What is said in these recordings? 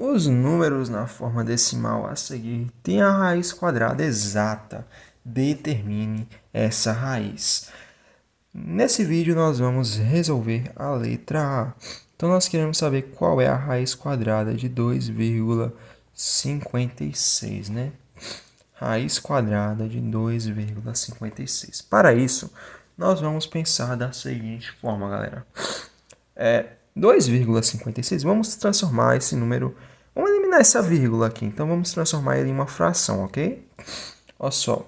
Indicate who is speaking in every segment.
Speaker 1: Os números na forma decimal a seguir têm a raiz quadrada exata. Determine essa raiz. Nesse vídeo nós vamos resolver a letra A. Então nós queremos saber qual é a raiz quadrada de 2,56, né? Raiz quadrada de 2,56. Para isso, nós vamos pensar da seguinte forma, galera. 2,56, vamos transformar esse número, vamos eliminar essa vírgula aqui, então vamos transformar ele em uma fração, ok? Olha só,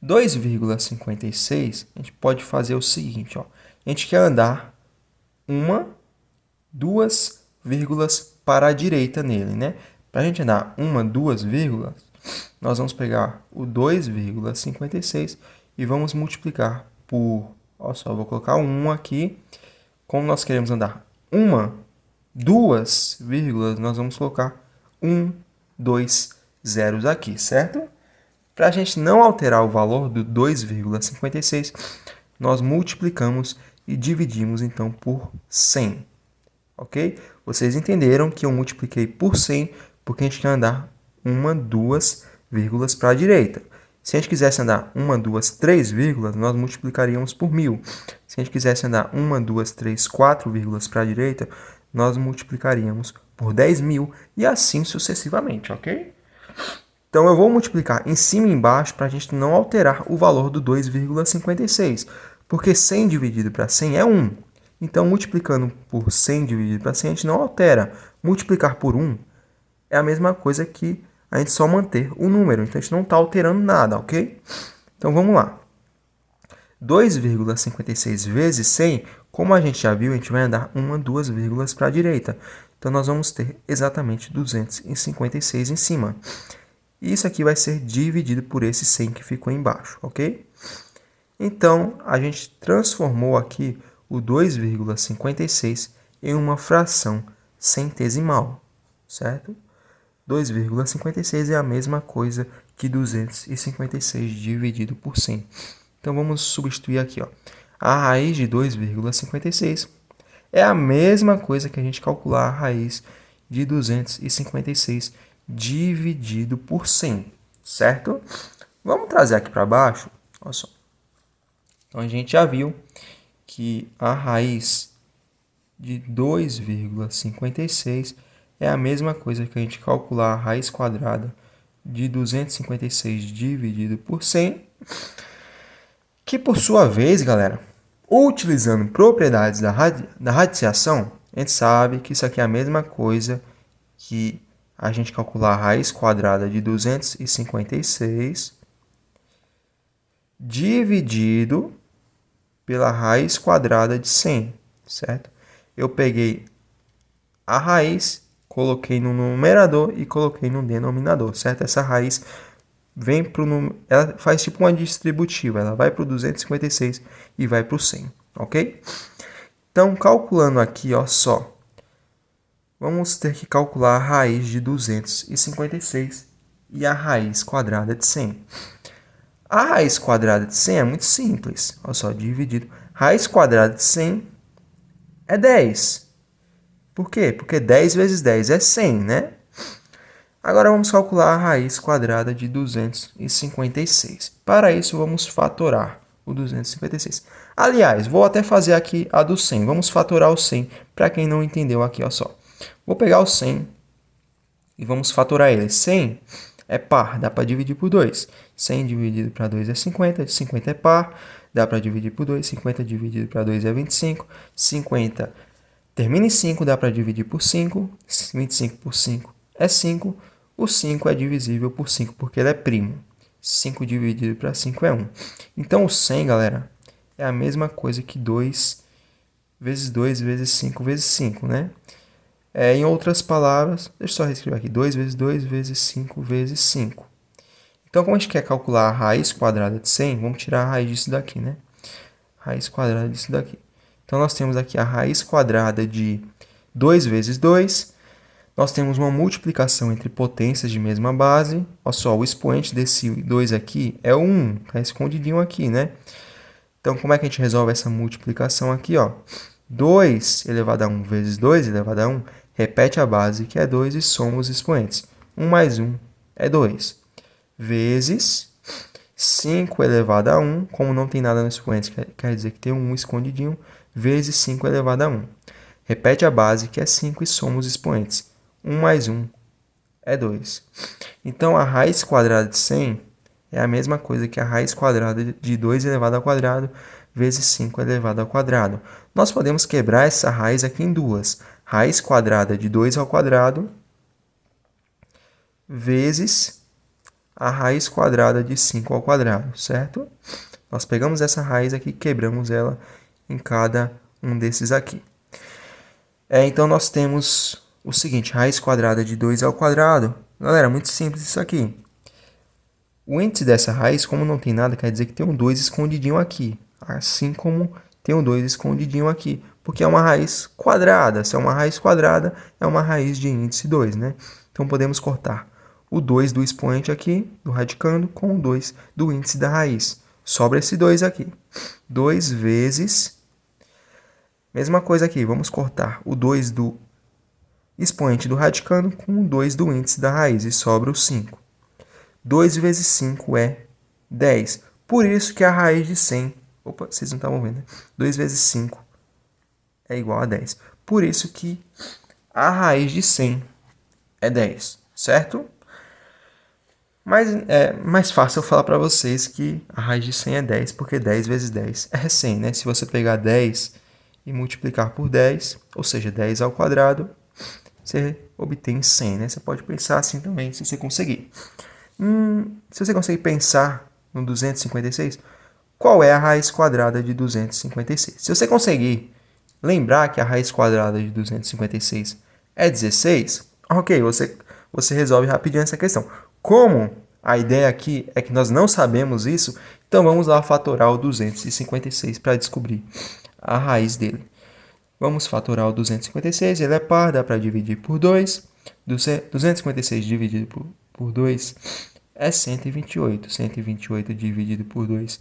Speaker 1: 2,56, a gente pode fazer o seguinte, ó, a gente quer andar duas vírgulas para a direita nele, né? Para a gente andar duas vírgulas, nós vamos pegar o 2,56 e vamos multiplicar por, olha só, vou colocar 1 aqui. Como nós queremos andar duas vírgulas, nós vamos colocar 2 zeros aqui, certo? Para a gente não alterar o valor do 2,56, nós multiplicamos e dividimos então por 100, ok? Vocês entenderam que eu multipliquei por 100 porque a gente quer andar duas vírgulas para a direita. Se a gente quisesse andar duas, três vírgulas, nós multiplicaríamos por 1000. Se a gente quisesse andar duas, três, quatro vírgulas para a direita, nós multiplicaríamos por 10.000 e assim sucessivamente, ok? Então eu vou multiplicar em cima e embaixo para a gente não alterar o valor do 2,56, porque 100 dividido para 100 é 1. Então multiplicando por 100 dividido para 100 a gente não altera. Multiplicar por 1 é a mesma coisa que a gente só manter o número, então a gente não está alterando nada, ok? Então vamos lá. 2,56 vezes 100, como a gente já viu, a gente vai andar duas vírgulas para a direita. Então nós vamos ter exatamente 256 em cima. E isso aqui vai ser dividido por esse 100 que ficou embaixo, ok? Então a gente transformou aqui o 2,56 em uma fração centesimal, certo? 2,56 é a mesma coisa que 256 dividido por 100. Então, vamos substituir aqui, ó. A raiz de 2,56 é a mesma coisa que a gente calcular a raiz de 256 dividido por 100, certo? Vamos trazer aqui para baixo, olha só. Então, a gente já viu que a raiz de 2,56 é a mesma coisa que a gente calcular a raiz quadrada de 256 dividido por 100, que por sua vez, galera, utilizando propriedades da radiciação, a gente sabe que isso aqui é a mesma coisa que a gente calcular a raiz quadrada de 256 dividido pela raiz quadrada de 100, certo? Eu peguei a raiz, coloquei no numerador e coloquei no denominador, certo? Essa raiz vem para o número, ela faz tipo uma distributiva, ela vai para o 256 e vai para o 100, ok? Então, calculando aqui, ó só, vamos ter que calcular a raiz de 256 e a raiz quadrada de 100. A raiz quadrada de 100 é muito simples, olha só, dividido. Raiz quadrada de 100 é 10. Por quê? Porque 10 vezes 10 é 100, né? Agora vamos calcular a raiz quadrada de 256. Para isso, vamos fatorar o 256. Aliás, vou até fazer aqui a do 100. Vamos fatorar o 100, para quem não entendeu aqui, ó só. Vou pegar o 100 e vamos fatorar ele. 100 é par, dá para dividir por 2. 100 dividido para 2 é 50, 50 é par, dá para dividir por 2. 50 dividido para 2 é 25, 50 termina em 5, dá para dividir por 5. 25 por 5 é 5. O 5 é divisível por 5 porque ele é primo. 5 dividido para 5 é 1. Então, o 100, galera, é a mesma coisa que 2 vezes 2 vezes 5 vezes 5, né? Em outras palavras, deixa eu só reescrever aqui. 2 vezes 2 vezes 5 vezes 5. Então, como a gente quer calcular a raiz quadrada de 100, vamos tirar a raiz disso daqui, né? Raiz quadrada disso daqui. Então, nós temos aqui a raiz quadrada de 2 vezes 2. Nós temos uma multiplicação entre potências de mesma base. Olha só, o expoente desse 2 aqui é o 1. Está escondidinho aqui, né? Então, como é que a gente resolve essa multiplicação aqui, ó? 2 elevado a 1 vezes 2 elevado a 1 repete a base, que é 2, e soma os expoentes. 1 mais 1 é 2, vezes 5 elevado a 1, como não tem nada no expoente, quer dizer que tem um 1 escondidinho, vezes 5 elevado a 1. Repete a base, que é 5, e soma os expoentes. 1 mais 1 é 2. Então, a raiz quadrada de 100 é a mesma coisa que a raiz quadrada de 2 elevado ao quadrado vezes 5 elevado ao quadrado. Nós podemos quebrar essa raiz aqui em duas. Raiz quadrada de 2 ao quadrado vezes a raiz quadrada de 5 ao quadrado, certo? Nós pegamos essa raiz aqui e quebramos ela em cada um desses aqui. Então, nós temos o seguinte, raiz quadrada de 2 ao quadrado. Galera, muito simples isso aqui. O índice dessa raiz, como não tem nada, quer dizer que tem um 2 escondidinho aqui. Assim como tem um 2 escondidinho aqui. Porque é uma raiz quadrada. Se é uma raiz quadrada, é uma raiz de índice 2, né? Então, podemos cortar o 2 do expoente aqui, do radicando, com o 2 do índice da raiz. Sobra esse 2 aqui. 2 vezes... Mesma coisa aqui, vamos cortar o 2 do expoente do radicando com o 2 do índice da raiz, e sobra o 5. 2 vezes 5 é 10. Por isso que a raiz de 100... Opa, vocês não estavam vendo, né? 2 vezes 5 é igual a 10. Por isso que a raiz de 100 é 10, certo? Mas é mais fácil eu falar para vocês que a raiz de 100 é 10, porque 10 vezes 10 é 100, né? Se você pegar 10 e multiplicar por 10, ou seja, 10 ao quadrado, você obtém 100, né? Você pode pensar assim também, se você conseguir. Se você conseguir pensar no 256, qual é a raiz quadrada de 256? Se você conseguir lembrar que a raiz quadrada de 256 é 16, ok, você resolve rapidinho essa questão. Como a ideia aqui é que nós não sabemos isso, então vamos lá fatorar o 256 para descobrir a raiz dele. Vamos fatorar o 256, ele é par, dá para dividir por 2. 256 dividido por 2 é 128. 128 dividido por 2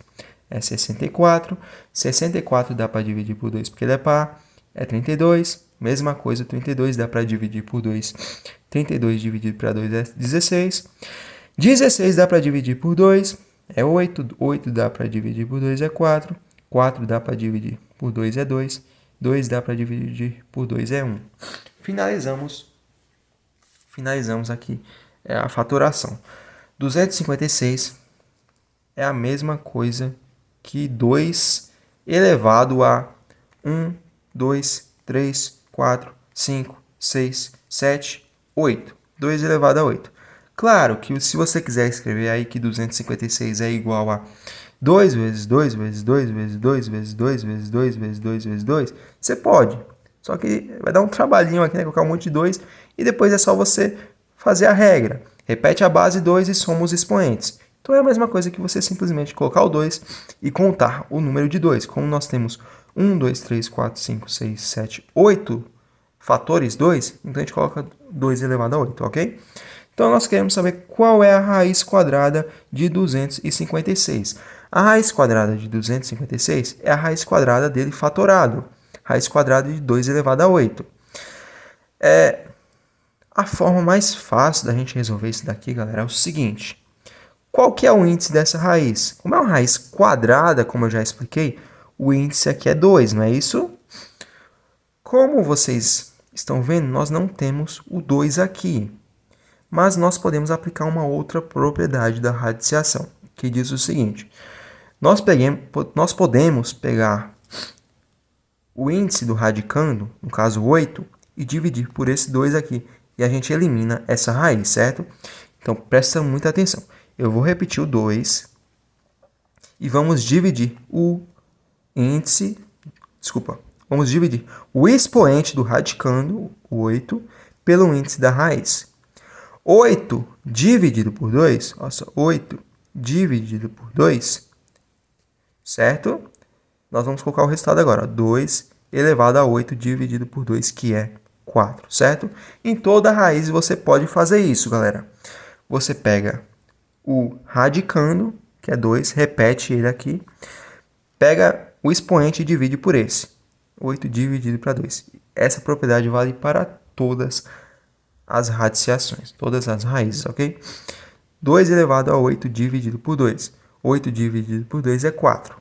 Speaker 1: é 64. 64 dá para dividir por 2 porque ele é par, é 32. Mesma coisa, 32 dá para dividir por 2. 32 dividido para 2 é 16. 16 dá para dividir por 2, é 8. 8 dá para dividir por 2 é 4. 4 dá para dividir por 2 é 2. 2 dá para dividir por 2 é 1. Finalizamos aqui a fatoração. 256 é a mesma coisa que 2 elevado a 1, 2, 3, 4, 5, 6, 7, 8. 2 elevado a 8. Claro que se você quiser escrever aí que 256 é igual a 2 vezes 2 vezes 2 vezes 2 vezes 2 vezes 2 vezes 2 vezes 2, você pode. Só que vai dar um trabalhinho aqui, né? Colocar um monte de 2 e depois é só você fazer a regra. Repete a base 2 e soma os expoentes. Então é a mesma coisa que você simplesmente colocar o 2 e contar o número de 2. Como nós temos 1, 2, 3, 4, 5, 6, 7, 8 fatores 2, então a gente coloca 2 elevado a 8, ok? Então, nós queremos saber qual é a raiz quadrada de 256. A raiz quadrada de 256 é a raiz quadrada dele fatorado. Raiz quadrada de 2 elevado a 8. A forma mais fácil da gente resolver isso daqui, galera, é o seguinte. Qual que é o índice dessa raiz? Como é uma raiz quadrada, como eu já expliquei, o índice aqui é 2, não é isso? Como vocês estão vendo, nós não temos o 2 aqui. Mas nós podemos aplicar uma outra propriedade da radiciação, que diz o seguinte. Nós podemos pegar o índice do radicando, no caso 8, e dividir por esse 2 aqui. E a gente elimina essa raiz, certo? Então, presta muita atenção. Eu vou repetir o 2 e vamos dividir o índice... Desculpa. Vamos dividir o expoente do radicando, o 8, pelo índice da raiz. 8 dividido por 2, olha só, 8 dividido por 2, certo? Nós vamos colocar o resultado agora, 2 elevado a 8 dividido por 2, que é 4, certo? Em toda raiz você pode fazer isso, galera. Você pega o radicando, que é 2, repete ele aqui, pega o expoente e divide por esse, 8 dividido para 2. Essa propriedade vale para todas as radiciações, todas as raízes, ok? 2 elevado a 8 dividido por 2. 8 dividido por 2 é 4.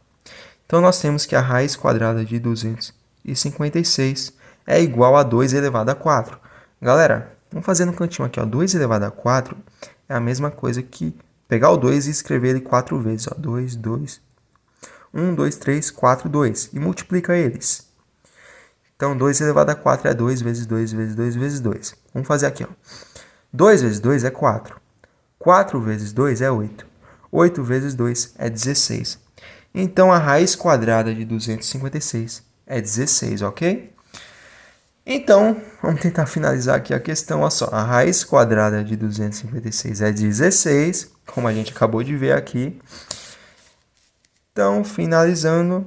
Speaker 1: Então, nós temos que a raiz quadrada de 256 é igual a 2 elevado a 4. Galera, vamos fazer no cantinho aqui, ó. 2 elevado a 4 é a mesma coisa que pegar o 2 e escrever ele 4 vezes. Ó. 2, 2, 1, 2, 3, 4, 2. E multiplica eles. Então, 2 elevado a 4 é 2 vezes 2 vezes 2 vezes 2. Vamos fazer aqui, ó. 2 vezes 2 é 4. 4 vezes 2 é 8. 8 vezes 2 é 16. Então, a raiz quadrada de 256 é 16, ok? Então, vamos tentar finalizar aqui a questão. Olha só, a raiz quadrada de 256 é 16, como a gente acabou de ver aqui. Então, finalizando,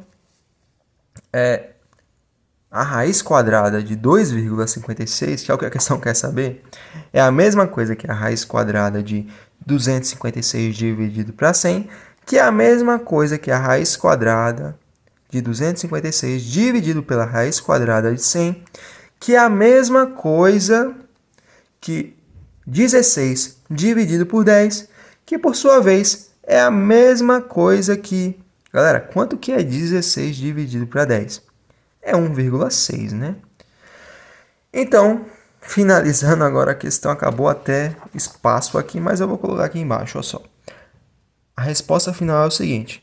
Speaker 1: a raiz quadrada de 2,56, que é o que a questão quer saber, é a mesma coisa que a raiz quadrada de 256 dividido para 100, que é a mesma coisa que a raiz quadrada de 256 dividido pela raiz quadrada de 100, que é a mesma coisa que 16 dividido por 10, que por sua vez é a mesma coisa que... Galera, quanto que é 16 dividido para 10? É 1,6, né? Então, finalizando agora a questão, acabou até espaço aqui, mas eu vou colocar aqui embaixo, olha só. A resposta final é o seguinte.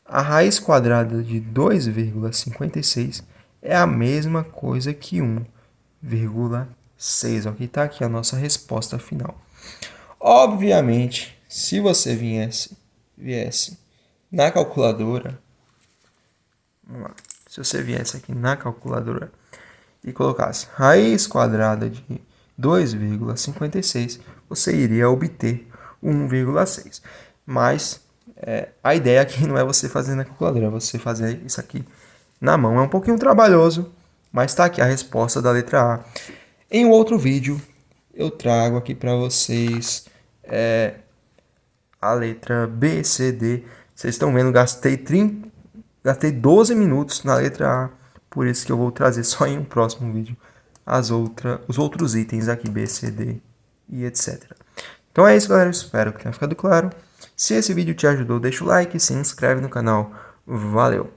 Speaker 1: A raiz quadrada de 2,56 é a mesma coisa que 1,6, ok? Tá aqui a nossa resposta final. Obviamente, se você viesse na calculadora, vamos lá. Se você viesse aqui na calculadora e colocasse raiz quadrada de 2,56, você iria obter 1,6. Mas a ideia aqui não é você fazer na calculadora, é você fazer isso aqui na mão. É um pouquinho trabalhoso, mas está aqui a resposta da letra A. Em um outro vídeo, eu trago aqui para vocês a letra B, C, D. Vocês estão vendo, gastei 12 minutos na letra A, por isso que eu vou trazer só em um próximo vídeo os outros itens aqui, B, C, D e etc. Então é isso, galera. Espero que tenha ficado claro. Se esse vídeo te ajudou, deixa o like e se inscreve no canal. Valeu!